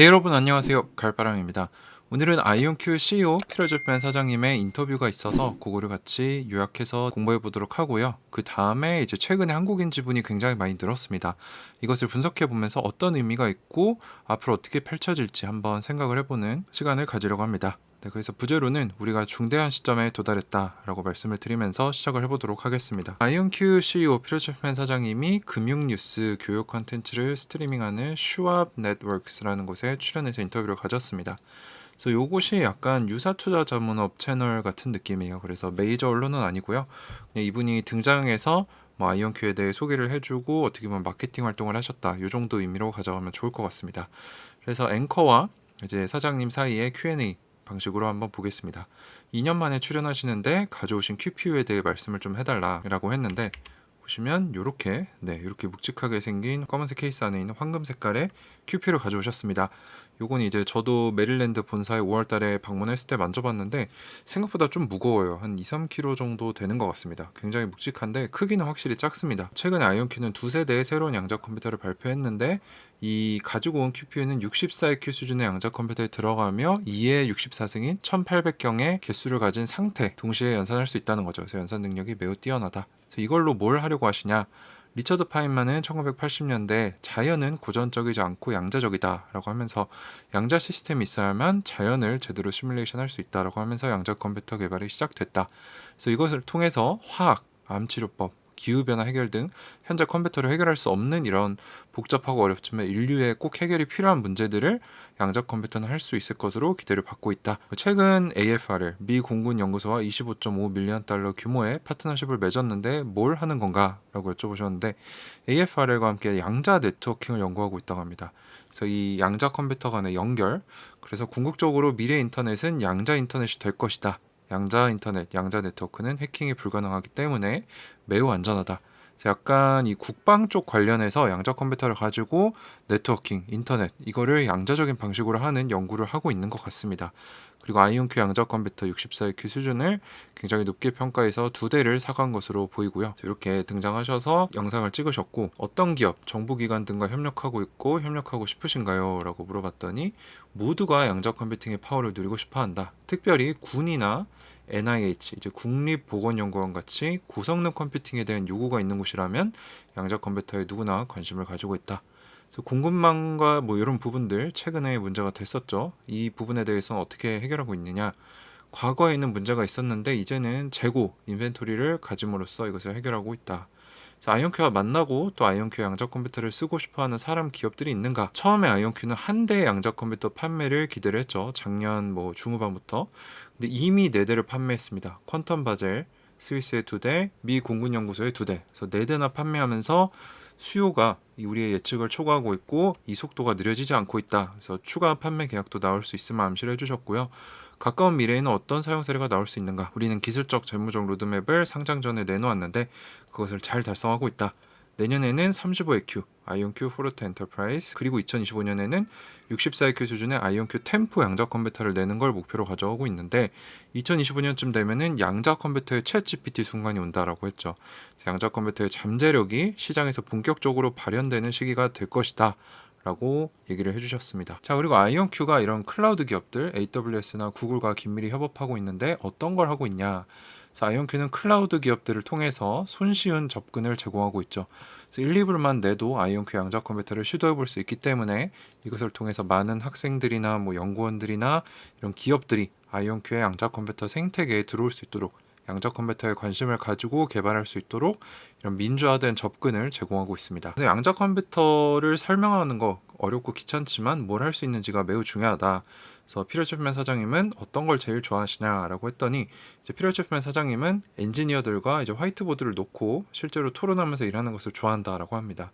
네, 여러분 안녕하세요. 갈바람입니다. 오늘은 아이온큐 CEO 피터제팬 사장님의 인터뷰가 있어서 그거를 같이 요약해서 공부해 보도록 하고요. 그 다음에 이제 최근에 한국인 지분이 굉장히 많이 늘었습니다. 이것을 분석해 보면서 어떤 의미가 있고 앞으로 어떻게 펼쳐질지 한번 생각을 해보는 시간을 가지려고 합니다. 네, 그래서 부제로는 우리가 중대한 시점에 도달했다라고 말씀을 드리면서 시작을 해보도록 하겠습니다. 아이온큐 CEO 피터제팬 사장님이 금융뉴스 교육 컨텐츠를 스트리밍하는 슈왑 네트워크스라는 곳에 출연해서 인터뷰를 가졌습니다. 그래서 요것이 약간 유사투자 전문업 채널 같은 느낌이에요. 그래서 메이저 언론은 아니고요. 그냥 이분이 등장해서 뭐 아이온큐에 대해 소개를 해주고 어떻게 보면 마케팅 활동을 하셨다. 요 정도 의미로 가져가면 좋을 것 같습니다. 그래서 앵커와 이제 사장님 사이의 Q&A 방식으로 한번 보겠습니다. 2년 만에 출연하시는데 가져오신 QPU에 대해 말씀을 좀 해달라라고 했는데 보시면 이렇게 묵직하게 생긴 검은색 케이스 안에 있는 황금 색깔의 QPU를 가져오셨습니다. 요건 이제 저도 메릴랜드 본사에 5월달에 방문했을 때 만져봤는데 생각보다 좀 무거워요. 한 2-3kg 정도 되는 것 같습니다. 굉장히 묵직한데 크기는 확실히 작습니다. 최근에 아이온큐는 두 세대의 새로운 양자 컴퓨터를 발표했는데 이 가지고 온 QPU는 64EQ 수준의 양자 컴퓨터에 들어가며 2의 64승인 1800경의 개수를 가진 상태 동시에 연산할 수 있다는 거죠. 그래서 연산 능력이 매우 뛰어나다. 그래서 이걸로 뭘 하려고 하시냐? 리처드 파인만은 1980년대 자연은 고전적이지 않고 양자적이다 라고 하면서 양자 시스템이 있어야만 자연을 제대로 시뮬레이션 할 수 있다 라고 하면서 양자 컴퓨터 개발이 시작됐다. 그래서 이것을 통해서 화학, 암치료법, 기후변화 해결 등 현재 컴퓨터로 해결할 수 없는 이런 복잡하고 어렵지만 인류에 꼭 해결이 필요한 문제들을 양자 컴퓨터는 할 수 있을 것으로 기대를 받고 있다. 최근 AFRL, 미 공군 연구소와 25.5 밀리언 달러 규모의 파트너십을 맺었는데 뭘 하는 건가? 라고 여쭤보셨는데 AFRL과 함께 양자 네트워킹을 연구하고 있다고 합니다. 그래서 이 양자 컴퓨터 간의 연결, 그래서 궁극적으로 미래 인터넷은 양자 인터넷이 될 것이다. 양자 인터넷, 양자 네트워크는 해킹이 불가능하기 때문에 매우 안전하다. 그래서 약간 이 국방 쪽 관련해서 양자 컴퓨터를 가지고 네트워킹, 인터넷 이거를 양자적인 방식으로 하는 연구를 하고 있는 것 같습니다. 그리고 아이온큐 양자 컴퓨터 64EQ 수준을 굉장히 높게 평가해서 두 대를 사간 것으로 보이고요. 이렇게 등장하셔서 영상을 찍으셨고 어떤 기업, 정부기관 등과 협력하고 있고 협력하고 싶으신가요? 라고 물어봤더니 모두가 양자 컴퓨팅의 파워를 누리고 싶어한다. 특별히 군이나 NIH, 이제 국립보건연구원 같이 고성능 컴퓨팅에 대한 요구가 있는 곳이라면 양자 컴퓨터에 누구나 관심을 가지고 있다. 그래서 공급망과 뭐 이런 부분들 최근에 문제가 됐었죠. 이 부분에 대해서는 어떻게 해결하고 있느냐? 과거에는 문제가 있었는데 이제는 재고, 인벤토리를 가짐으로써 이것을 해결하고 있다. 그래서 아이온큐와 만나고 또 아이온큐 양자 컴퓨터를 쓰고 싶어하는 사람 기업들이 있는가? 처음에 아이온큐는 한 대의 양자 컴퓨터 판매를 기대를 했죠. 작년 뭐 중후반부터. 근데 이미 네 대를 판매했습니다. 퀀텀 바젤 스위스의 두 대, 미 공군연구소의 두 대. 그래서 네 대나 판매하면서 수요가 우리의 예측을 초과하고 있고 이 속도가 느려지지 않고 있다. 그래서 추가 판매 계약도 나올 수 있음을 암시를 해주셨고요. 가까운 미래에는 어떤 사용 사례가 나올 수 있는가? 우리는 기술적 재무적 로드맵을 상장 전에 내놓았는데 그것을 잘 달성하고 있다. 내년에는 35EQ, 아이온큐 포르테 엔터프라이즈, 그리고 2025년에는 64EQ 수준의 아이온큐 템포 양자 컴퓨터를 내는 걸 목표로 가져오고 있는데 2025년쯤 되면은 양자 컴퓨터의 챗 GPT 순간이 온다라고 했죠. 양자 컴퓨터의 잠재력이 시장에서 본격적으로 발현되는 시기가 될 것이다. 라고 얘기를 해주셨습니다. 자, 그리고 아이온큐가 이런 클라우드 기업들 AWS나 구글과 긴밀히 협업하고 있는데 어떤 걸 하고 있냐? 그래서 아이온큐는 클라우드 기업들을 통해서 손쉬운 접근을 제공하고 있죠. 그래서 1, 2불만 내도 아이온큐 양자 컴퓨터를 시도해 볼 수 있기 때문에 이것을 통해서 많은 학생들이나 뭐 연구원들이나 이런 기업들이 아이온큐의 양자 컴퓨터 생태계에 들어올 수 있도록 양자 컴퓨터에 관심을 가지고 개발할 수 있도록 이런 민주화된 접근을 제공하고 있습니다. 그래서 양자 컴퓨터를 설명하는 거 어렵고 귀찮지만 뭘 할 수 있는지가 매우 중요하다. 그래서 피터 챕맨 사장님은 어떤 걸 제일 좋아하시냐라고 했더니 이제 피터 챕맨 사장님은 엔지니어들과 이제 화이트보드를 놓고 실제로 토론하면서 일하는 것을 좋아한다라고 합니다.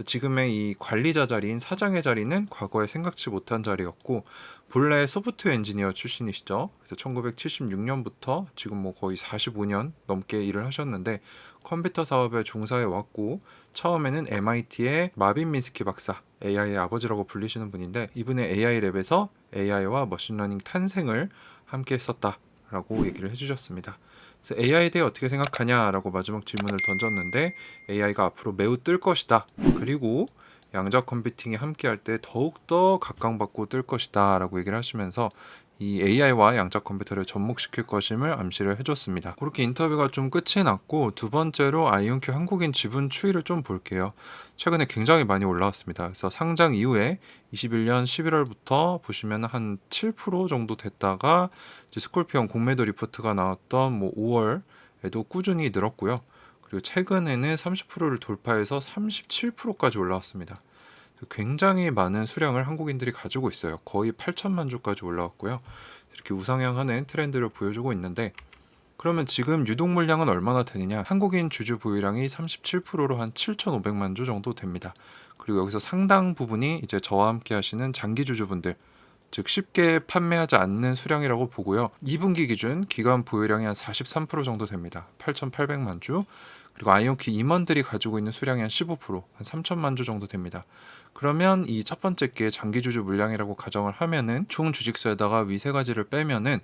지금의 이 관리자 자리인 사장의 자리는 과거에 생각지 못한 자리였고 본래 소프트웨어 엔지니어 출신이시죠. 그래서 1976년부터 지금 뭐 거의 45년 넘게 일을 하셨는데 컴퓨터 사업에 종사해 왔고 처음에는 MIT의 마빈 미스키 박사, AI의 아버지라고 불리시는 분인데 이분의 AI 랩에서 AI와 머신러닝 탄생을 함께 했었다라고 얘기를 해주셨습니다. 그래서 AI에 대해 어떻게 생각하냐라고 마지막 질문을 던졌는데 AI가 앞으로 매우 뜰 것이다. 그리고 양자 컴퓨팅이 함께할 때 더욱더 각광받고 뜰 것이다 라고 얘기를 하시면서 이 AI와 양자 컴퓨터를 접목시킬 것임을 암시를 해줬습니다. 그렇게 인터뷰가 좀 끝이 났고, 두 번째로 아이온큐 한국인 지분 추이를 좀 볼게요. 최근에 굉장히 많이 올라왔습니다. 그래서 상장 이후에 21년 11월부터 보시면 한 7% 정도 됐다가 이제 스콜피온 공매도 리포트가 나왔던 뭐 5월에도 꾸준히 늘었고요. 그리고 최근에는 30%를 돌파해서 37%까지 올라왔습니다. 굉장히 많은 수량을 한국인들이 가지고 있어요. 거의 8천만 주까지 올라왔고요. 이렇게 우상향하는 트렌드를 보여주고 있는데, 그러면 지금 유동 물량은 얼마나 되느냐? 한국인 주주 보유량이 37%로 한 7,500만 주 정도 됩니다. 그리고 여기서 상당 부분이 이제 저와 함께 하시는 장기 주주분들, 즉 쉽게 판매하지 않는 수량이라고 보고요. 2분기 기준 기관 보유량이 한 43% 정도 됩니다. 8,800만 주. 그리고 아이온큐 임원들이 가지고 있는 수량이 한 15%, 한 3천만 주 정도 됩니다. 그러면 이 첫 번째 게 장기 주주 물량이라고 가정을 하면은 총 주식수에다가 위 세 가지를 빼면은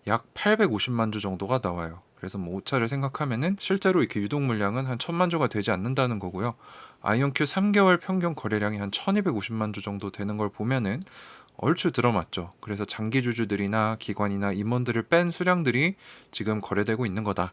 약 850만 주 정도가 나와요. 그래서 뭐 오차를 생각하면은 실제로 이렇게 유동 물량은 한 1000만 주가 되지 않는다는 거고요. 아이온큐 3개월 평균 거래량이 한 1250만 주 정도 되는 걸 보면은 얼추 들어맞죠. 그래서 장기 주주들이나 기관이나 임원들을 뺀 수량들이 지금 거래되고 있는 거다.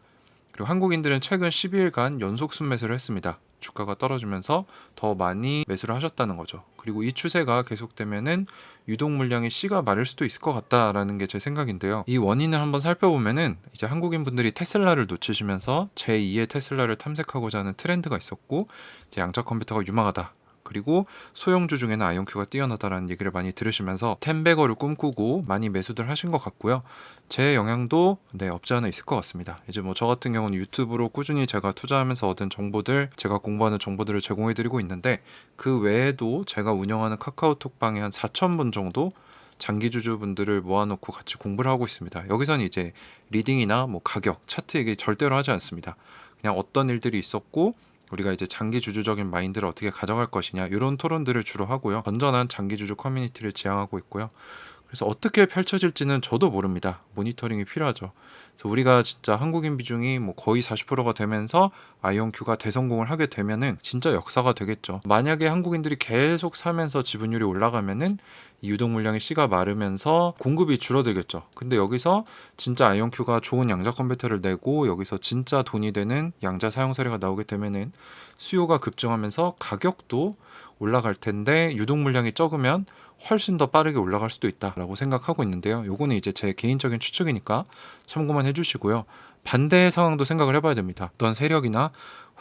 그리고 한국인들은 최근 12일간 연속 순매수를 했습니다. 주가가 떨어지면서 더 많이 매수를 하셨다는 거죠. 그리고 이 추세가 계속되면은 유동 물량이 씨가 마를 수도 있을 것 같다라는 게 제 생각인데요. 이 원인을 한번 살펴보면은 이제 한국인 분들이 테슬라를 놓치시면서 제2의 테슬라를 탐색하고자 하는 트렌드가 있었고, 이제 양자 컴퓨터가 유망하다. 그리고 소형주 중에는 아이온큐가 뛰어나다라는 얘기를 많이 들으시면서 텐베거를 꿈꾸고 많이 매수들 하신 것 같고요. 제 영향도 없지 않아 있을 것 같습니다. 이제 뭐 저 같은 경우는 유튜브로 꾸준히 제가 투자하면서 얻은 정보들, 제가 공부하는 정보들을 제공해드리고 있는데, 그 외에도 제가 운영하는 카카오톡방에 한 4,000분 정도 장기 주주분들을 모아놓고 같이 공부를 하고 있습니다. 여기서는 이제 리딩이나 뭐 가격, 차트 얘기 절대로 하지 않습니다. 그냥 어떤 일들이 있었고 우리가 이제 장기 주주적인 마인드를 어떻게 가져갈 것이냐, 이런 토론들을 주로 하고요. 건전한 장기 주주 커뮤니티를 지향하고 있고요. 그래서 어떻게 펼쳐질지는 저도 모릅니다. 모니터링이 필요하죠. 그래서 우리가 진짜 한국인 비중이 뭐 거의 40%가 되면서 아이온큐가 대성공을 하게 되면은 진짜 역사가 되겠죠. 만약에 한국인들이 계속 사면서 지분율이 올라가면은 이 유동 물량의 씨가 마르면서 공급이 줄어들겠죠. 근데 여기서 진짜 아이온큐가 좋은 양자 컴퓨터를 내고 여기서 진짜 돈이 되는 양자 사용 사례가 나오게 되면은 수요가 급증하면서 가격도 올라갈 텐데, 유동 물량이 적으면 훨씬 더 빠르게 올라갈 수도 있다라고 생각하고 있는데요. 요거는 이제 제 개인적인 추측이니까 참고만 해주시고요. 반대의 상황도 생각을 해봐야 됩니다. 어떤 세력이나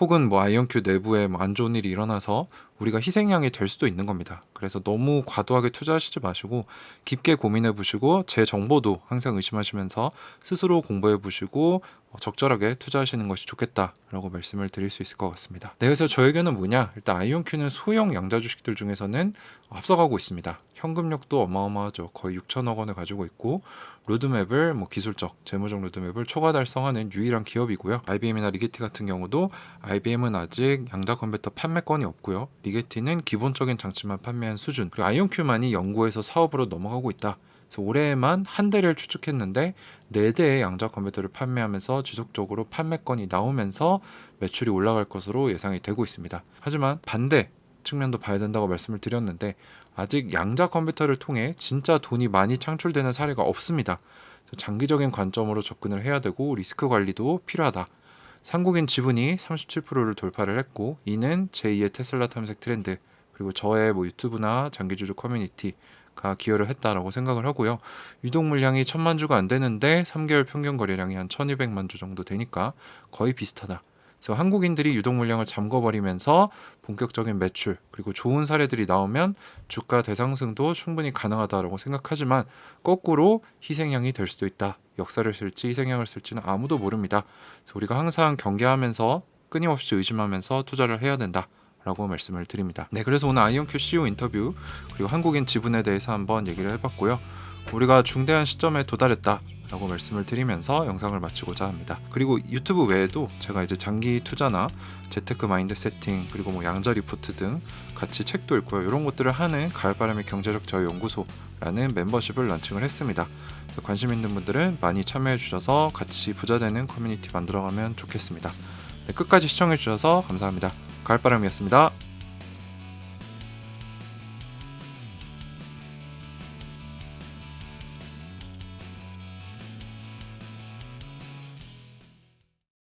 혹은 뭐 아이온큐 내부에 뭐 안 좋은 일이 일어나서 우리가 희생양이 될 수도 있는 겁니다. 그래서 너무 과도하게 투자하시지 마시고 깊게 고민해 보시고, 제 정보도 항상 의심하시면서 스스로 공부해 보시고 적절하게 투자하시는 것이 좋겠다라고 말씀을 드릴 수 있을 것 같습니다. 네, 그래서 저 의견은 뭐냐? 일단 아이온큐는 소형 양자 주식들 중에서는 앞서가고 있습니다. 현금력도 어마어마하죠. 거의 6천억 원을 가지고 있고, 로드맵을 뭐 기술적, 재무적 로드맵을 초과 달성하는 유일한 기업이고요. IBM이나 리게티 같은 경우도 IBM은 아직 양자 컴퓨터 판매권이 없고요. 리게티는 기본적인 장치만 판매한 수준. 그리고 아이온큐만이 연구에서 사업으로 넘어가고 있다. 그래서 올해에만 한 대를 추측했는데 4대의 양자 컴퓨터를 판매하면서 지속적으로 판매권이 나오면서 매출이 올라갈 것으로 예상이 되고 있습니다. 하지만 반대 측면도 봐야 된다고 말씀을 드렸는데, 아직 양자 컴퓨터를 통해 진짜 돈이 많이 창출되는 사례가 없습니다. 장기적인 관점으로 접근을 해야 되고 리스크 관리도 필요하다. 한국인 지분이 37%를 돌파를 했고, 이는 제2의 테슬라 탐색 트렌드, 그리고 저의 뭐 유튜브나 장기주주 커뮤니티가 기여를 했다라고 생각을 하고요. 유동 물량이 1000만 주가 안 되는데 3개월 평균 거래량이 한 1200만 주 정도 되니까 거의 비슷하다. 그래서 한국인들이 유동 물량을 잠궈버리면서 본격적인 매출, 그리고 좋은 사례들이 나오면 주가 대상승도 충분히 가능하다고 생각하지만, 거꾸로 희생양이 될 수도 있다. 역사를 쓸지 희생양을 쓸지는 아무도 모릅니다. 그래서 우리가 항상 경계하면서 끊임없이 의심하면서 투자를 해야 된다 라고 말씀을 드립니다. 네, 그래서 오늘 아이온큐 CEO 인터뷰, 그리고 한국인 지분에 대해서 한번 얘기를 해봤고요. 우리가 중대한 시점에 도달했다 라고 말씀을 드리면서 영상을 마치고자 합니다. 그리고 유튜브 외에도 제가 이제 장기 투자나 재테크 마인드 세팅, 그리고 뭐 양자 리포트 등 같이 책도 읽고요. 이런 것들을 하는 가을바람의 경제적 자유 연구소라는 멤버십을 런칭을 했습니다. 관심 있는 분들은 많이 참여해 주셔서 같이 부자 되는 커뮤니티 만들어가면 좋겠습니다. 네, 끝까지 시청해 주셔서 감사합니다. 가을바람이었습니다.